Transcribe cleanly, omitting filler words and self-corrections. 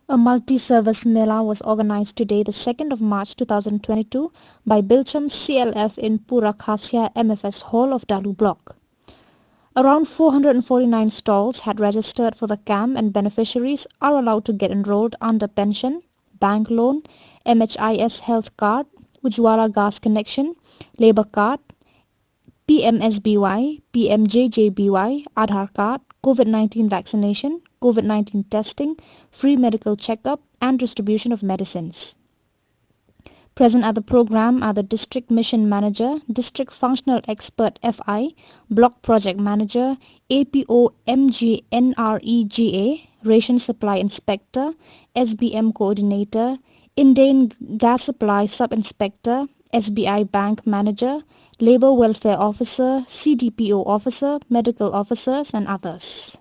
A multi-service Mela was organised today, the 2nd of March 2022 by Bilcham CLF in Pura Khasya MFS Hall of Dalu Block. Around 449 stalls had registered for the camp and beneficiaries are allowed to get enrolled under pension, bank loan, MHIS health card, Ujwala gas connection, labour card, PMSBY, PMJJBY, Aadhaar card, COVID-19 vaccination, COVID-19 testing, free medical checkup and distribution of medicines. Present at the program are the District Mission Manager, District Functional Expert FI, Block Project Manager, APO MGNREGA, Ration Supply Inspector, SBM Coordinator, Indian Gas Supply Sub-Inspector, SBI Bank Manager, Labour Welfare Officer, CDPO Officer, Medical Officers and others.